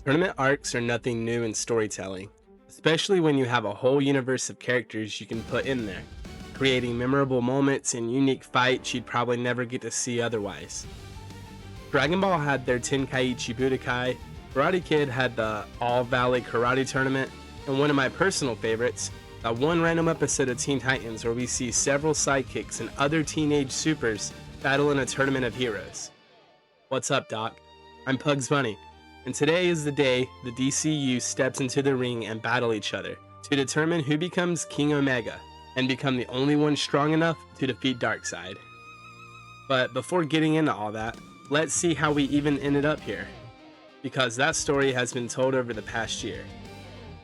Tournament arcs are nothing new in storytelling, especially when you have a whole universe of characters you can put in there, creating memorable moments and unique fights you'd probably never get to see otherwise. Dragon Ball had their Tenkaichi Budokai, Karate Kid had the All Valley Karate Tournament, and one of my personal favorites, that one random episode of Teen Titans where we see several sidekicks and other teenage supers battle in a tournament of heroes. What's up, Doc? I'm Pugs Bunny, and today is the day the DCU steps into the ring and battle each other to determine who becomes King Omega and become the only one strong enough to defeat Darkseid. But before getting into all that, let's see how we even ended up here, because that story has been told over the past year.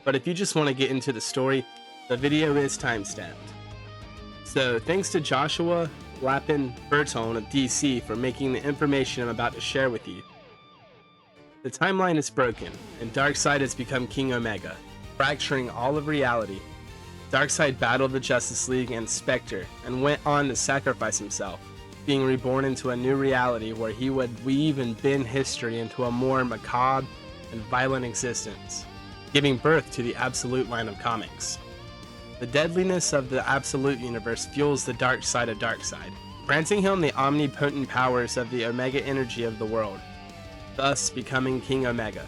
But if you just want to get into the story, the video is timestamped. So thanks to Joshua Lapin Bertone of DC for making the information I'm about to share with you. The timeline is broken, and Darkseid has become King Omega, fracturing all of reality. Darkseid battled the Justice League and Spectre, and went on to sacrifice himself, being reborn into a new reality where he would weave and bend history into a more macabre and violent existence, giving birth to the Absolute line of comics. The deadliness of the Absolute universe fuels the dark side of Darkseid, granting him the omnipotent powers of the Omega energy of the world, thus becoming King Omega,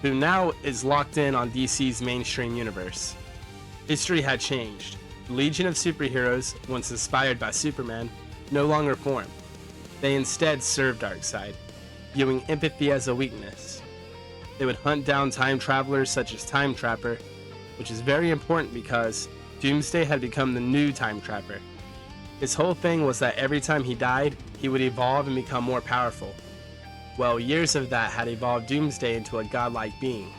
who now is locked in on DC's mainstream universe. History had changed. The Legion of Superheroes, once inspired by Superman, no longer formed. They instead served Darkseid, viewing empathy as a weakness. They would hunt down time travelers such as Time Trapper, which is very important because Doomsday had become the new Time Trapper. His whole thing was that every time he died, he would evolve and become more powerful. Well, years of that had evolved Doomsday into a godlike being.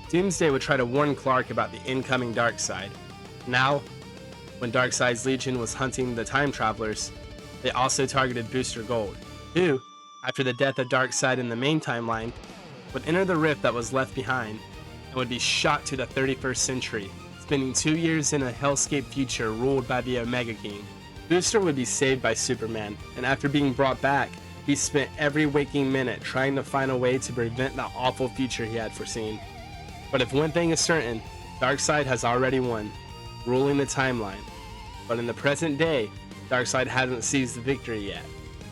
Doomsday would try to warn Clark about the incoming Darkseid. Now, when Darkseid's Legion was hunting the Time Travelers, they also targeted Booster Gold, who, after the death of Darkseid in the main timeline, would enter the rift that was left behind and would be shot to the 31st century, spending 2 years in a hellscape future ruled by the Omega King. Booster would be saved by Superman, and after being brought back, he spent every waking minute trying to find a way to prevent the awful future he had foreseen. But if one thing is certain, Darkseid has already won, ruling the timeline. But in the present day, Darkseid hasn't seized the victory yet,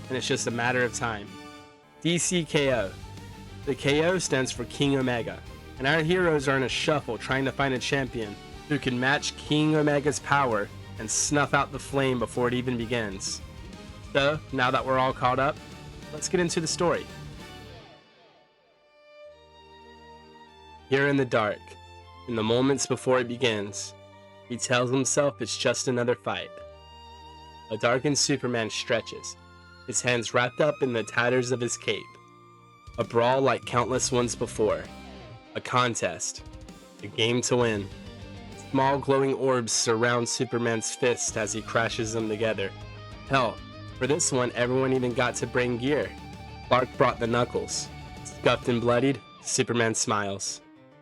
and it's just a matter of time. DCKO. The KO stands for King Omega, and our heroes are in a shuffle trying to find a champion who can match King Omega's power and snuff out the flame before it even begins. So, now that we're all caught up, let's get into the story. Here in the dark, in the moments before it begins, he tells himself it's just another fight. A darkened Superman stretches, his hands wrapped up in the tatters of his cape. A brawl like countless ones before. A contest. A game to win. Small glowing orbs surround Superman's fist as he crashes them together. Hell, for this one, everyone even got to bring gear. Clark brought the knuckles. Scuffed and bloodied, Superman smiles.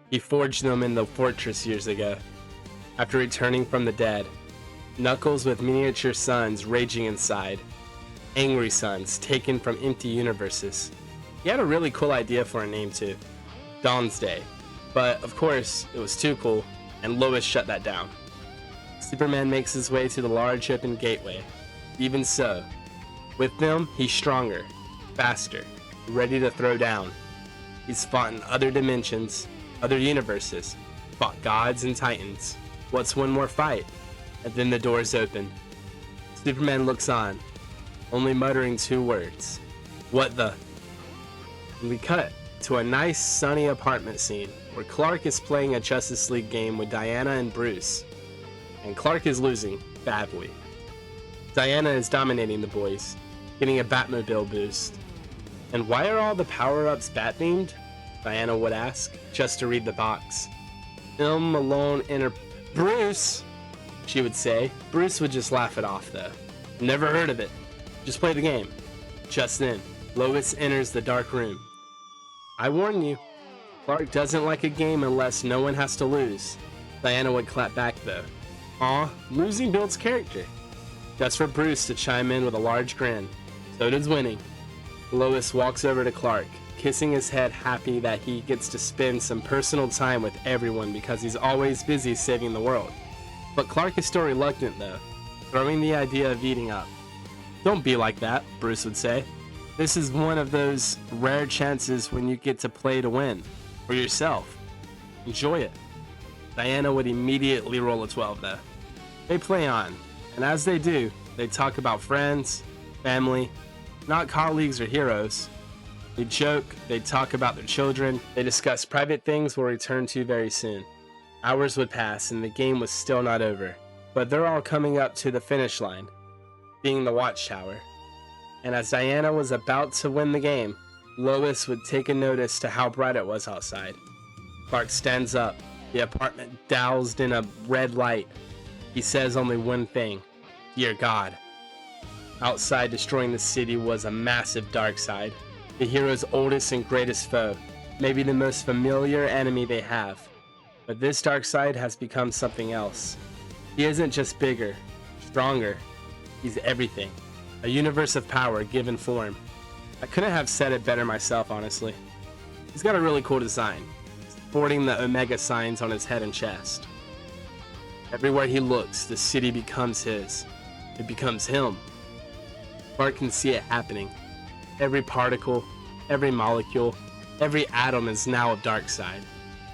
He forged them in the fortress years ago, after returning from the dead. Knuckles with miniature suns raging inside. Angry suns taken from empty universes. He had a really cool idea for a name too. Dawn's Day. But of course, it was too cool, and Lois shut that down. Superman makes his way to the large open gateway. Even so, with them, he's stronger, faster, ready to throw down. He's fought in other dimensions, other universes, fought gods and titans. What's one more fight? And then the doors open. Superman looks on, only muttering 2 words. What the? And we cut to a nice sunny apartment scene where Clark is playing a Justice League game with Diana and Bruce. And Clark is losing, badly. Diana is dominating the boys, getting a Batmobile boost. And why are all the power-ups Bat-themed? Diana would ask, just to read the box. Film Malone enter Bruce, she would say. Bruce would just laugh it off though. Never heard of it. Just play the game. Just then, Lois enters the dark room. I warn you, Clark doesn't like a game unless no one has to lose. Diana would clap back though. Aw, losing builds character. Just for Bruce to chime in with a large grin. So does winning. Lois walks over to Clark, kissing his head, happy that he gets to spend some personal time with everyone because he's always busy saving the world. But Clark is still reluctant though, throwing the idea of eating up. "Don't be like that," Bruce would say. "This is one of those rare chances when you get to play to win. For yourself. Enjoy it." Diana would immediately roll a 12 though. They play on, and as they do, they talk about friends, family, not colleagues or heroes. They joke, they talk about their children, they discuss private things we'll return to very soon. Hours would pass and the game was still not over, but they're all coming up to the finish line, being the Watchtower. And as Diana was about to win the game, Lois would take a notice to how bright it was outside. Clark stands up, the apartment doused in a red light. He says only one thing: "Dear God." Outside, destroying the city, was a massive Darkseid, the hero's oldest and greatest foe, maybe the most familiar enemy they have. But this Darkseid has become something else. He isn't just bigger, stronger, he's everything. A universe of power given form. I couldn't have said it better myself, honestly. He's got a really cool design, sporting the Omega signs on his head and chest. Everywhere he looks, the city becomes his. It becomes him. Clark can see it happening. Every particle, every molecule, every atom is now a Darkseid.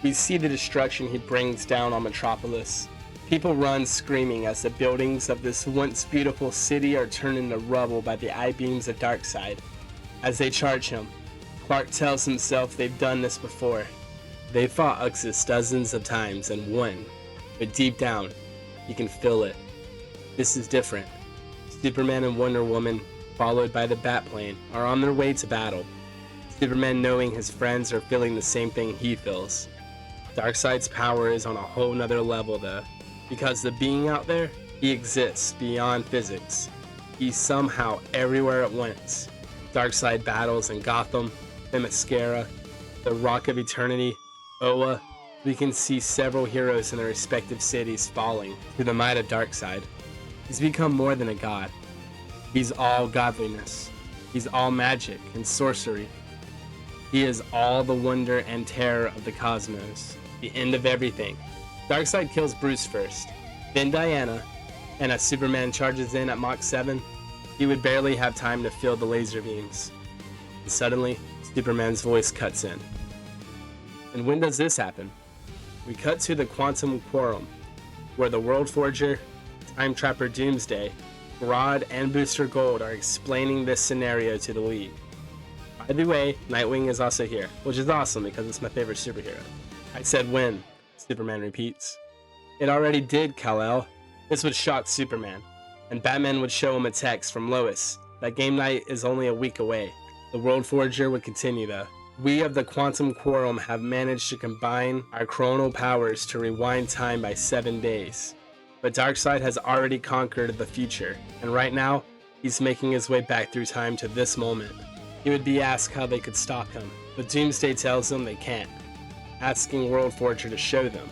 We see the destruction he brings down on Metropolis. People run screaming as the buildings of this once beautiful city are turned into rubble by the eye-beams of Darkseid. As they charge him, Clark tells himself they've done this before. They fought Uxas dozens of times and won, but deep down, you can feel it. This is different. Superman and Wonder Woman, followed by the Batplane, are on their way to battle. Superman, knowing his friends are feeling the same thing he feels. Darkseid's power is on a whole nother level though, because the being out there, he exists beyond physics. He's somehow everywhere at once. Darkseid battles in Gotham, Themyscira, the Rock of Eternity, Oa. We can see several heroes in their respective cities falling to the might of Darkseid. He's become more than a god. He's all godliness. He's all magic and sorcery. He is all the wonder and terror of the cosmos, the end of everything. Darkseid kills Bruce first, then Diana, and as Superman charges in at Mach 7, he would barely have time to feel the laser beams. And suddenly, Superman's voice cuts in. And when does this happen? We cut to the Quantum Quorum, where the World Forger, Time Trapper Doomsday, Grodd, and Booster Gold are explaining this scenario to the League. By the way, Nightwing is also here, which is awesome because it's my favorite superhero. I said when, Superman repeats. It already did, Kal-El. This would shock Superman, and Batman would show him a text from Lois that game night is only a week away. The World Forger would continue though. We of the Quantum Quorum have managed to combine our chronal powers to rewind time by 7 days. But Darkseid has already conquered the future, and right now, he's making his way back through time to this moment. He would be asked how they could stop him, but Doomsday tells them they can't, asking World Forger to show them.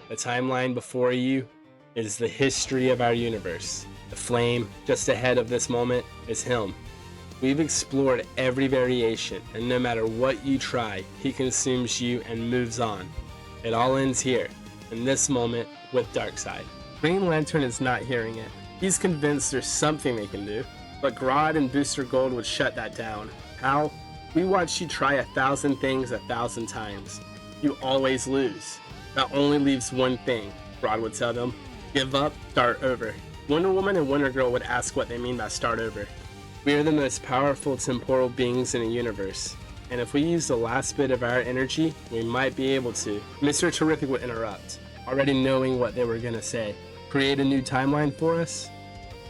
The timeline before you is the history of our universe. The flame just ahead of this moment is him. We've explored every variation, and no matter what you try, he consumes you and moves on. It all ends here, in this moment, with Darkseid. Green Lantern is not hearing it. He's convinced there's something they can do, but Grodd and Booster Gold would shut that down. How? We watched you try 1,000 things 1,000 times. You always lose. That only leaves one thing, Grodd would tell them. Give up, start over. Wonder Woman and Wonder Girl would ask what they mean by start over. We are the most powerful temporal beings in the universe, and if we use the last bit of our energy, we might be able to. Mr. Terrific would interrupt, already knowing what they were gonna say. Create a new timeline for us?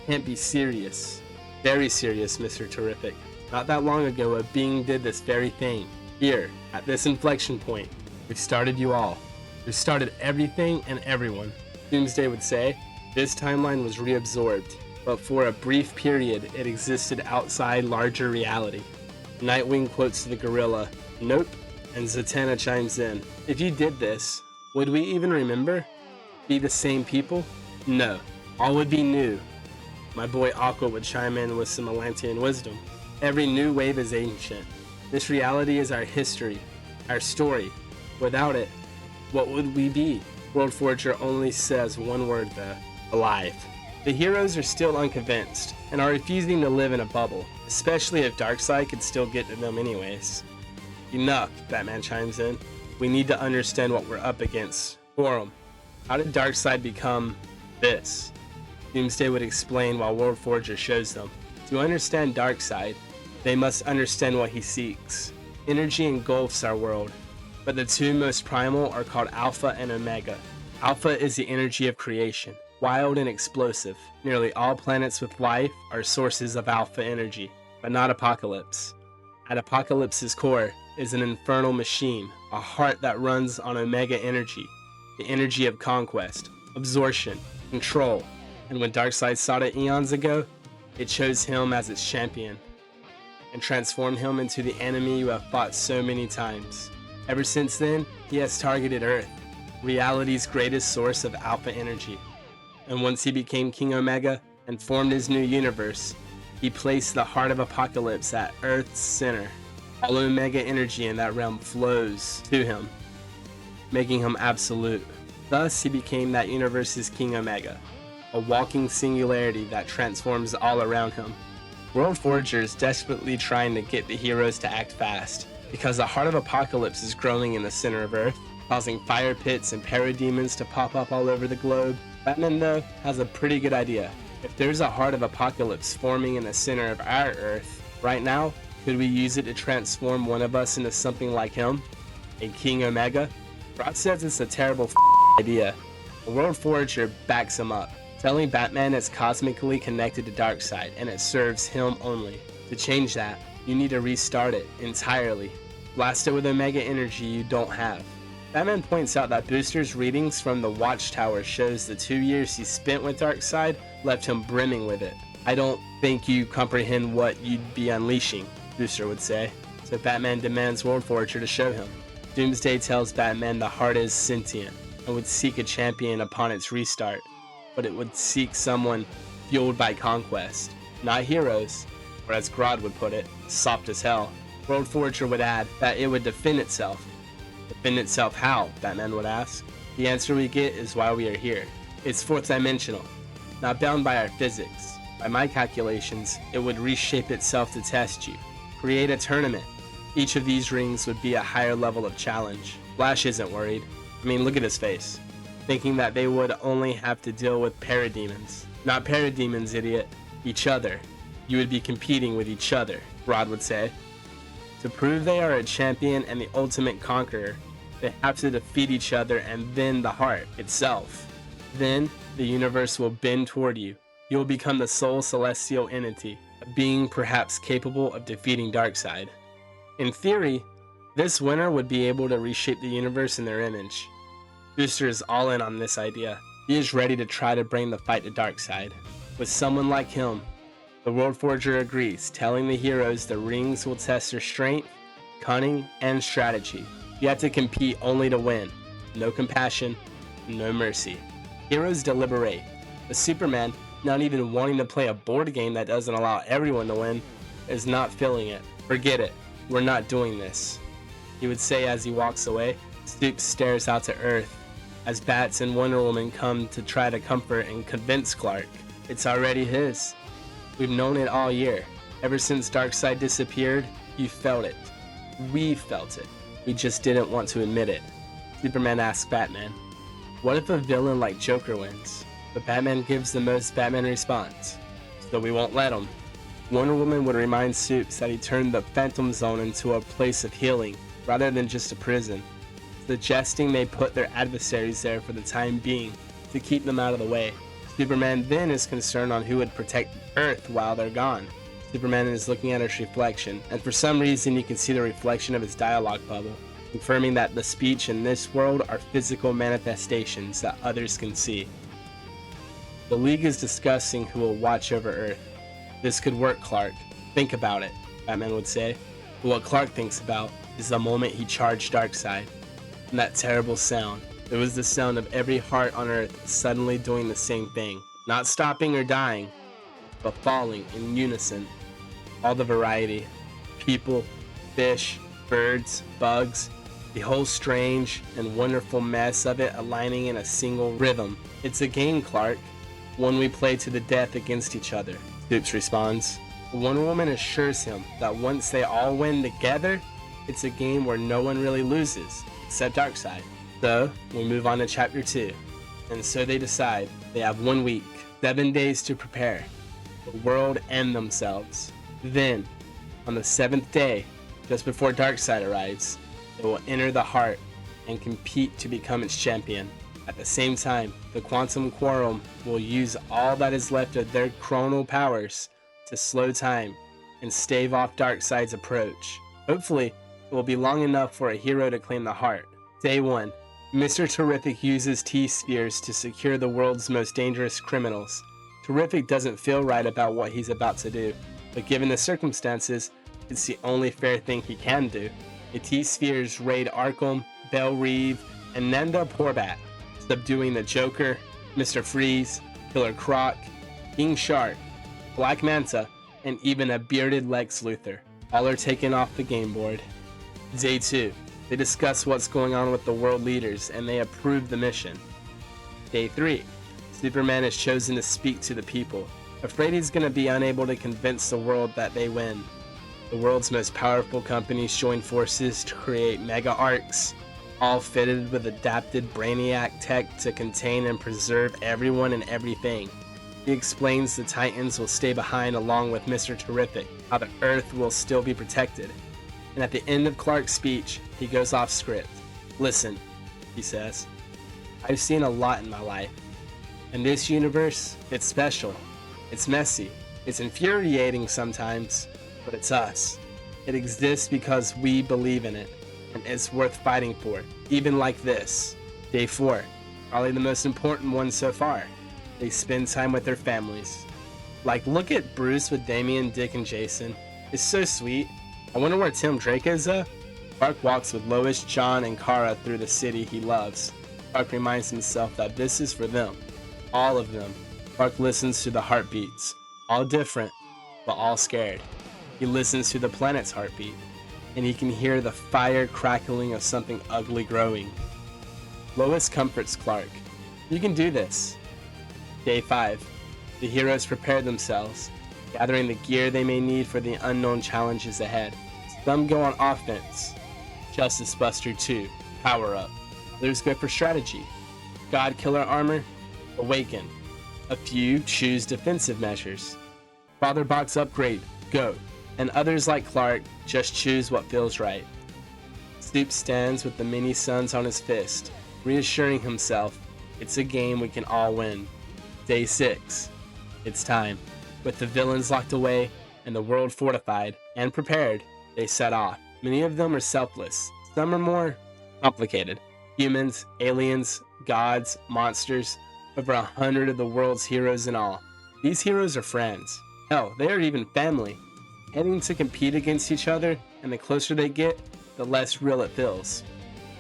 Can't be serious. Very serious, Mr. Terrific. Not that long ago, a being did this very thing. Here, at this inflection point, we started you all. We started everything and everyone. Doomsday would say, this timeline was reabsorbed, but for a brief period, it existed outside larger reality. Nightwing quotes the gorilla, nope, and Zatanna chimes in. If you did this, would we even remember? Be the same people? No, all would be new. My boy Aqua would chime in with some Atlantean wisdom. Every new wave is ancient. This reality is our history, our story. Without it, what would we be? World Forger only says one word though: alive. The heroes are still unconvinced and are refusing to live in a bubble, especially if Darkseid could still get to them anyways. Enough, Batman chimes in. We need to understand what we're up against. For him. How did Darkseid become this? Doomsday would explain while World Forger shows them. To understand Darkseid, they must understand what he seeks. Energy engulfs our world, but the two most primal are called Alpha and Omega. Alpha is the energy of creation, wild and explosive. Nearly all planets with life are sources of Alpha energy, but not Apocalypse. At Apocalypse's core is an infernal machine, a heart that runs on Omega energy, the energy of conquest, absorption, control. And when Darkseid sought it eons ago, it chose him as its champion and transformed him into the enemy you have fought so many times. Ever since then, he has targeted Earth, reality's greatest source of Alpha energy. And once he became King Omega and formed his new universe, he placed the heart of Apocalypse at Earth's center. All Omega energy in that realm flows to him, making him absolute. Thus, he became that universe's King Omega, a walking singularity that transforms all around him. World Forger is desperately trying to get the heroes to act fast, because the heart of Apocalypse is growing in the center of Earth, causing fire pits and parademons to pop up all over the globe. Batman, though, has a pretty good idea. If there's a heart of Apocalypse forming in the center of our Earth right now, could we use it to transform one of us into something like him? A King Omega? Rod says it's a terrible idea. The World Forger backs him up, telling Batman it's cosmically connected to Darkseid and it serves him only. To change that, you need to restart it entirely. Blast it with Omega energy you don't have. Batman points out that Booster's readings from the Watchtower shows the 2 years he spent with Darkseid left him brimming with it. I don't think you comprehend what you'd be unleashing, Booster would say. So Batman demands World Forger to show him. Doomsday tells Batman the heart is sentient and would seek a champion upon its restart, but it would seek someone fueled by conquest, not heroes, or as Grodd would put it, soft as hell. World Forger would add that it would defend itself. Defend itself how? Batman would ask. The answer we get is why we are here. It's fourth dimensional, not bound by our physics. By my calculations, it would reshape itself to test you. Create a tournament. Each of these rings would be a higher level of challenge. Flash isn't worried. I mean, look at his face. Thinking that they would only have to deal with parademons. Not parademons, idiot. Each other. You would be competing with each other, Rod would say. To prove they are a champion and the ultimate conqueror, they have to defeat each other and then the heart itself. Then, the universe will bend toward you. You will become the sole celestial entity, a being perhaps capable of defeating Darkseid. In theory, this winner would be able to reshape the universe in their image. Booster is all in on this idea. He is ready to try to bring the fight to Darkseid. With someone like him, the World Forger agrees, telling the heroes the rings will test their strength, cunning, and strategy. You have to compete only to win. No compassion, no mercy. Heroes deliberate, but Superman, not even wanting to play a board game that doesn't allow everyone to win, is not feeling it. Forget it. We're not doing this, he would say as he walks away. Stoops stares out to Earth as Bats and Wonder Woman come to try to comfort and convince Clark. It's already his. We've known it all year. Ever since Darkseid disappeared, you felt it. We felt it. We just didn't want to admit it. Superman asks Batman, what if a villain like Joker wins? But Batman gives the most Batman response, so we won't let him. Wonder Woman would remind Supes that he turned the Phantom Zone into a place of healing, rather than just a prison, suggesting they put their adversaries there for the time being, to keep them out of the way. Superman then is concerned on who would protect Earth while they're gone. Superman is looking at his reflection, and for some reason you can see the reflection of his dialogue bubble, confirming that the speech in this world are physical manifestations that others can see. The League is discussing who will watch over Earth. This could work, Clark. Think about it, Batman would say. But what Clark thinks about is the moment he charged Darkseid. And that terrible sound. It was the sound of every heart on Earth suddenly doing the same thing. Not stopping or dying, but falling in unison. All the variety. People, fish, birds, bugs, the whole strange and wonderful mess of it aligning in a single rhythm. It's a game, Clark. One we play to the death against each other, Stoops responds. Wonder Woman assures him that once they all win together, it's a game where no one really loses, except Darkseid. So, we move on to Chapter 2. And so they decide they have 1 week, 7 days to prepare, the world and themselves. Then, on the 7th day, just before Darkseid arrives, they will enter the heart and compete to become its champion. At the same time, the Quantum Quorum will use all that is left of their chronal powers to slow time and stave off Darkseid's approach. Hopefully, it will be long enough for a hero to claim the heart. Day 1. Mr. Terrific uses T-spheres to secure the world's most dangerous criminals. Terrific doesn't feel right about what he's about to do, but given the circumstances, it's the only fair thing he can do. The T-spheres raid Arkham, Belle Reve, and Nanda Parbat, subduing the Joker, Mr. Freeze, Killer Croc, King Shark, Black Manta, and even a bearded Lex Luthor. All are taken off the game board. Day 2. They discuss what's going on with the world leaders and they approve the mission. Day 3. Superman is chosen to speak to the people, afraid he's going to be unable to convince the world that they win. The world's most powerful companies join forces to create mega arcs, all fitted with adapted Brainiac tech to contain and preserve everyone and everything. He explains the Titans will stay behind along with Mr. Terrific, how the Earth will still be protected. And at the end of Clark's speech, he goes off script. Listen, he says, I've seen a lot in my life. And this universe, it's special. It's messy. It's infuriating sometimes, but it's us. It exists because we believe in it, and it's worth fighting for, even like this. Day 4, probably the most important one so far. They spend time with their families. Like, look at Bruce with Damian, Dick, and Jason. It's so sweet. I wonder where Tim Drake is, Clark walks with Lois, John, and Kara through the city he loves. Clark reminds himself that this is for them. All of them. Clark listens to the heartbeats. All different, but all scared. He listens to the planet's heartbeat, and he can hear the fire crackling of something ugly growing. Lois comforts Clark. You can do this. Day 5. The heroes prepare themselves, gathering the gear they may need for the unknown challenges ahead. Some go on offense. Justice Buster 2, Power Up. Others go for strategy. God Killer Armor, Awaken. A few choose defensive measures. Father Box Upgrade, Go. And others like Clark just choose what feels right. Stoop stands with the many suns on his fist, reassuring himself it's a game we can all win. Day 6. It's time. With the villains locked away and the world fortified and prepared, they set off. Many of them are selfless. Some are more complicated. Humans, aliens, gods, monsters, over 100 of the world's heroes in all. These heroes are friends. Hell, they are even family. Heading to compete against each other, and the closer they get, the less real it feels.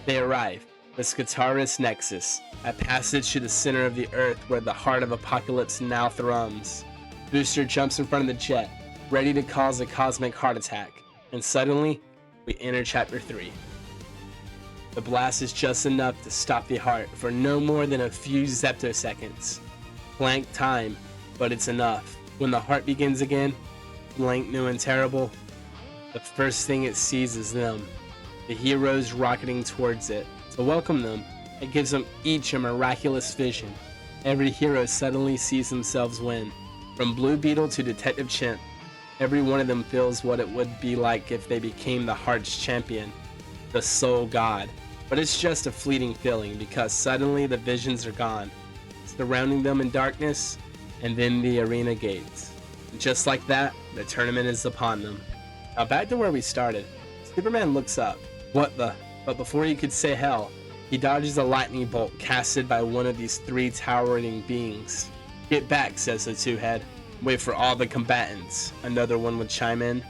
They arrive. The Skatarus Nexus, a passage to the center of the Earth where the heart of Apocalypse now thrums. Booster jumps in front of the jet, ready to cause a cosmic heart attack, and suddenly, we enter Chapter 3. The blast is just enough to stop the heart for no more than a few zeptoseconds. Blank time, but it's enough. When the heart begins again, blank new and terrible, the first thing it sees is them, the heroes rocketing towards it. To welcome them, it gives them each a miraculous vision. Every hero suddenly sees themselves win. From Blue Beetle to Detective Chimp, every one of them feels what it would be like if they became the Heart's champion, the Soul God. But it's just a fleeting feeling because suddenly the visions are gone, surrounding them in darkness, and then the arena gates. And just like that, the tournament is upon them. Now back to where we started. Superman looks up. What the? But before he could say hell, he dodges a lightning bolt casted by one of these 3 towering beings. Get back, says the two-head. Wait for all the combatants, another one would chime in.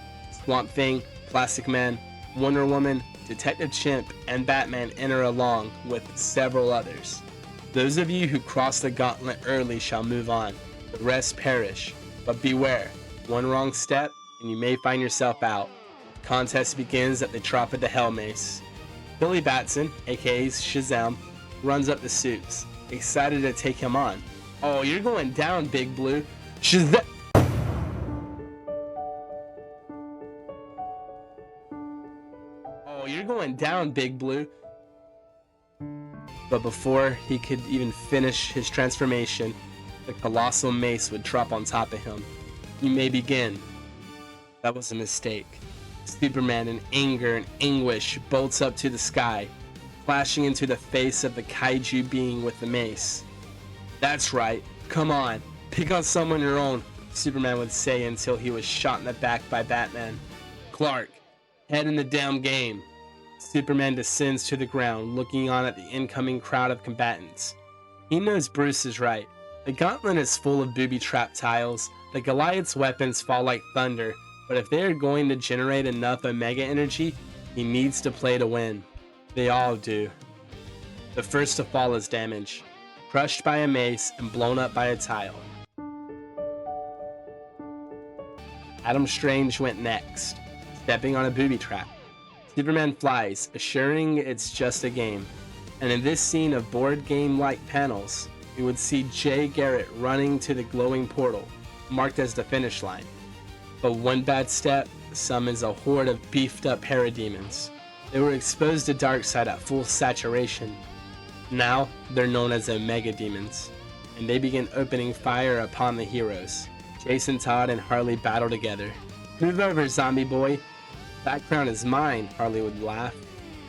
Swamp Thing, Plastic Man, Wonder Woman, Detective Chimp, and Batman enter along with several others. Those of you who cross the gauntlet early shall move on. The rest perish. But beware, one wrong step and you may find yourself out. contest begins at the drop of the Hell Mace. Billy Batson, aka Shazam, runs up to Supes, excited to take him on. "Oh, you're going down, Big Blue." Shazam! "Oh, you're going down, Big Blue." But before he could even finish his transformation, the colossal mace would drop on top of him. "You may begin." That was a mistake. Superman, in anger and anguish, bolts up to the sky, flashing into the face of the kaiju being with the mace. "That's right, come on, pick on someone your own," Superman would say until he was shot in the back by Batman. "Clark, head in the damn game." Superman descends to the ground, looking on at the incoming crowd of combatants. He knows Bruce is right. The gauntlet is full of booby-trap tiles. The Goliath's weapons fall like thunder, but if they are going to generate enough Omega energy, he needs to play to win. They all do. The first to fall is Damage, crushed by a mace and blown up by a tile. Adam Strange went next, stepping on a booby trap. Superman flies, assuring it's just a game. And in this scene of board game-like panels, we would see Jay Garrett running to the glowing portal, marked as the finish line. But one bad step summons a horde of beefed-up parademons. They were exposed to Darkseid at full saturation. Now, they're known as Omega Demons, and they begin opening fire upon the heroes. Jason Todd and Harley battle together. "Move over, zombie boy. Background is mine," Harley would laugh.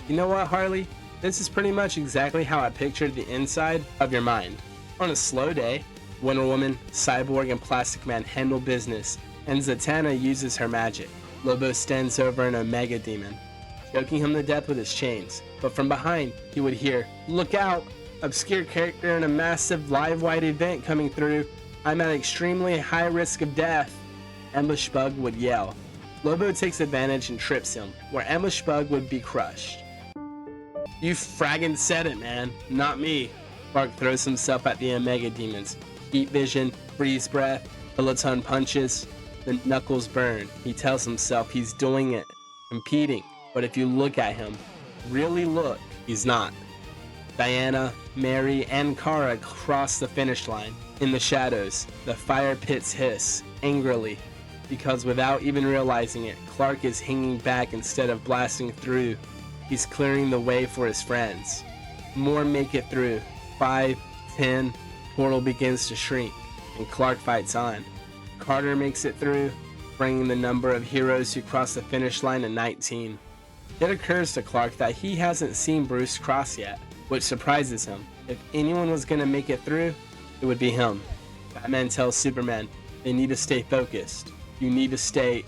"You know what, Harley? This is pretty much exactly how I pictured the inside of your mind." On a slow day, Wonder Woman, Cyborg, and Plastic Man handle business, and Zatanna uses her magic. Lobo stands over an Omega Demon, choking him to death with his chains, but from behind, he would hear, "Look out! Obscure character in a massive live-wide event coming through. I'm at extremely high risk of death." Ambush Bug would yell. Lobo takes advantage and trips him, where Ambush Bug would be crushed. "You fraggin' said it, man, not me." Clark throws himself at the Omega Demons. Heat Vision, Freeze Breath, Kiloton punches. The knuckles burn. He tells himself he's doing it, competing, but if you look at him, really look, he's not. Diana, Mary, and Kara cross the finish line. In the shadows, the fire pits hiss, angrily, because without even realizing it, Clark is hanging back instead of blasting through. He's clearing the way for his friends. More make it through. 5, 10, portal begins to shrink, and Clark fights on. Carter makes it through, bringing the number of heroes who cross the finish line to 19. It occurs to Clark that he hasn't seen Bruce cross yet, which surprises him. If anyone was going to make it through, it would be him. Batman tells Superman, "They need to stay focused. You need to stay..."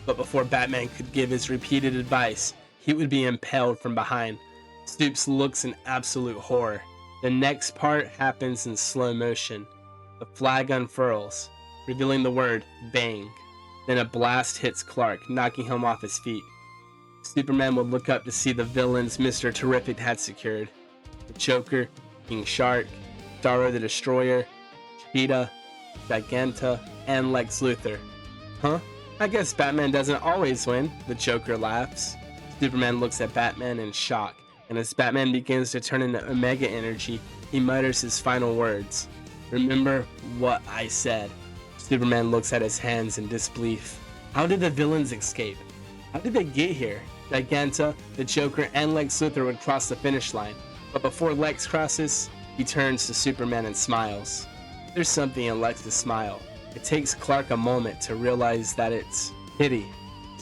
But before Batman could give his repeated advice, he would be impaled from behind. Stoops looks in absolute horror. The next part happens in slow motion. The flag unfurls, revealing the word "bang." Then a blast hits Clark, knocking him off his feet. Superman would look up to see the villains Mr. Terrific had secured. The Joker, King Shark, Starro the Destroyer, Cheetah, Giganta, and Lex Luthor. "Huh? I guess Batman doesn't always win," the Joker laughs. Superman looks at Batman in shock, and as Batman begins to turn into Omega energy, he mutters his final words. "Remember what I said." Superman looks at his hands in disbelief. How did the villains escape? How did they get here? Giganta, the Joker, and Lex Luthor would cross the finish line, but before Lex crosses, he turns to Superman and smiles. There's something in Lex's smile. It takes Clark a moment to realize that it's pity.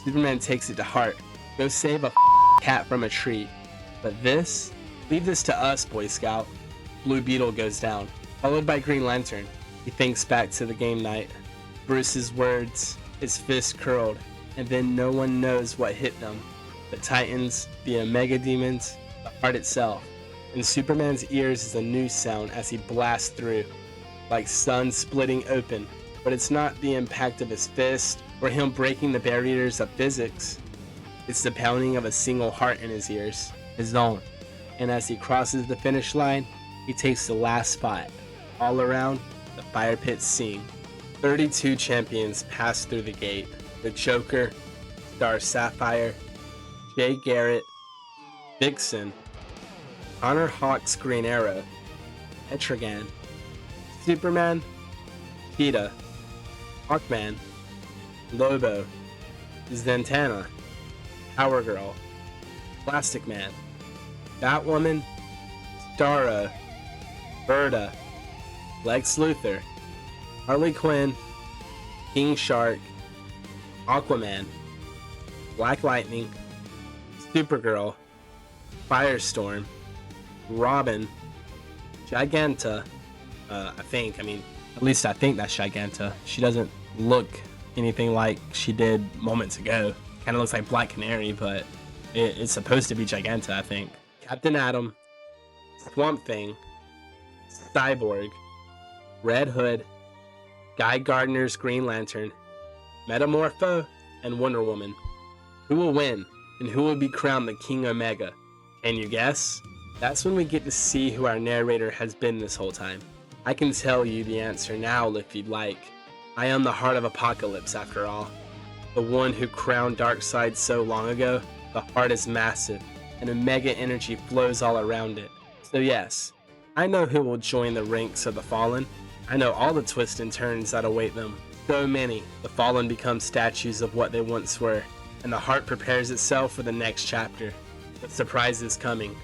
Superman takes it to heart. Go save a cat from a tree. But this? Leave this to us, Boy Scout. Blue Beetle goes down, followed by Green Lantern. He thinks back to the game night. Bruce's words, his fist curled, and then no one knows what hit them. The Titans, the Omega Demons, the heart itself. In Superman's ears is a new sound as he blasts through, like sun splitting open. But it's not the impact of his fist or him breaking the barriers of physics. It's the pounding of a single heart in his ears, his own. And as he crosses the finish line, he takes the last spot. All around, the fire pits sing. 32 champions pass through the gate. The Joker, Star Sapphire, Jay Garrett, Vixen, Connor Hawk's Green Arrow, Etrigan, Superman, Cheetah, Hawkman, Lobo, Zatanna, Power Girl, Plastic Man, Batwoman, Starro, Berta, Lex Luthor, Harley Quinn, King Shark, Aquaman, Black Lightning, Supergirl, Firestorm, Robin, Giganta, at least I think that's Giganta. She doesn't look anything like she did moments ago. Kind of looks like Black Canary, but it's supposed to be Giganta, I think. Captain Atom, Swamp Thing, Cyborg, Red Hood, Guy Gardner's Green Lantern, Metamorpho, and Wonder Woman. Who will win, and who will be crowned the King Omega? Can you guess? That's when we get to see who our narrator has been this whole time. I can tell you the answer now if you'd like. I am the Heart of Apocalypse after all. The one who crowned Darkseid so long ago. The heart is massive, and Omega energy flows all around it. So yes, I know who will join the ranks of the Fallen. I know all the twists and turns that await them. So many, the Fallen become statues of what they once were, and the heart prepares itself for the next chapter. The surprise is coming,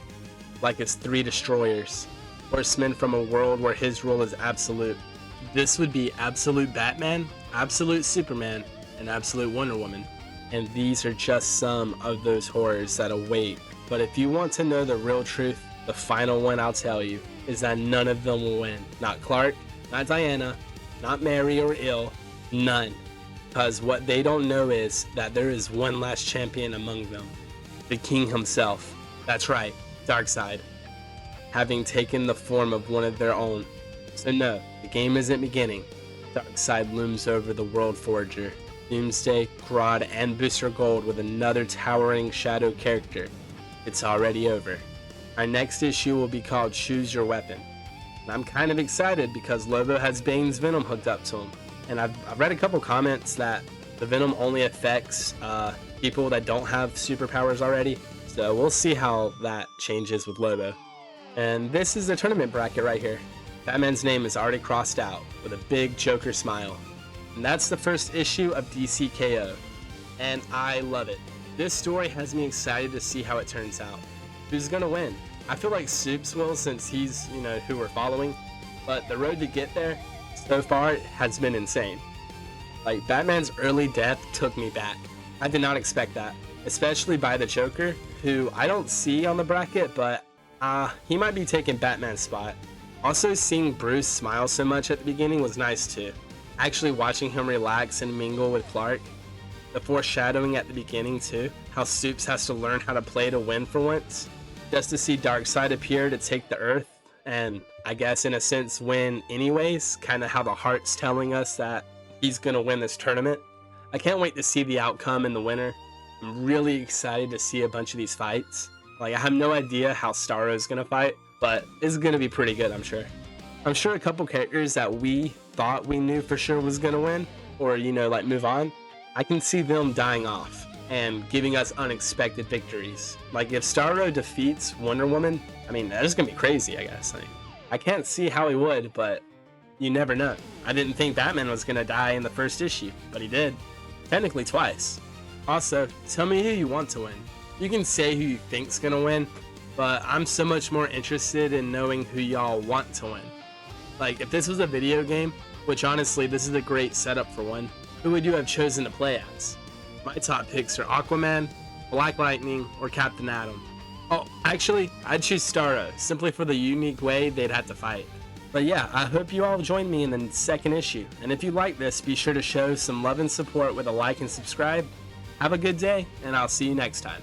like its 3 destroyers, horsemen from a world where his rule is absolute. This would be absolute Batman, absolute Superman, and absolute Wonder Woman. And these are just some of those horrors that await. But if you want to know the real truth, the final one I'll tell you is that none of them will win. Not Clark, not Diana, not Mary or Il, none. Because what they don't know is that there is one last champion among them. The King himself. That's right, Darkseid. Having taken the form of one of their own. So no, the game isn't beginning. Darkseid looms over the World Forger, Doomsday, Grodd, and Booster Gold with another towering shadow character. It's already over. Our next issue will be called Choose Your Weapon. And I'm kind of excited because Lobo has Bane's Venom hooked up to him. And I've read a couple comments that the Venom only affects people that don't have superpowers already. So we'll see how that changes with Lobo. And this is the tournament bracket right here. Batman's name is already crossed out with a big Joker smile. And that's the first issue of DCKO. And I love it. This story has me excited to see how it turns out. Who's gonna win? I feel like Supes will, since he's, who we're following. But the road to get there, so far, has been insane. Like, Batman's early death took me back. I did not expect that. Especially by the Joker, who I don't see on the bracket, but he might be taking Batman's spot. Also, seeing Bruce smile so much at the beginning was nice too. Actually watching him relax and mingle with Clark. The foreshadowing at the beginning too, how Supes has to learn how to play to win for once. Just to see Darkseid appear to take the Earth, and I guess in a sense win anyways, kind of how the heart's telling us that he's gonna win this tournament. I can't wait to see the outcome in the winner. I'm really excited to see a bunch of these fights. Like, I have no idea how Starro's gonna fight, but it's gonna be pretty good, I'm sure. I'm sure a couple characters that we thought we knew for sure was gonna win, or like move on, I can see them dying off and giving us unexpected victories. Like, if Starro defeats Wonder Woman, that is gonna be crazy, I guess. I can't see how he would, but you never know. I didn't think Batman was gonna die in the first issue, but he did. Technically twice. Also, tell me who you want to win. You can say who you think's gonna win, but I'm so much more interested in knowing who y'all want to win. Like, if this was a video game, which honestly, this is a great setup for one, who would you have chosen to play as? My top picks are Aquaman, Black Lightning, or Captain Atom. Oh, actually, I'd choose Starro, simply for the unique way they'd have to fight. But yeah, I hope you all join me in the second issue, and if you like this, be sure to show some love and support with a like and subscribe. Have a good day, and I'll see you next time.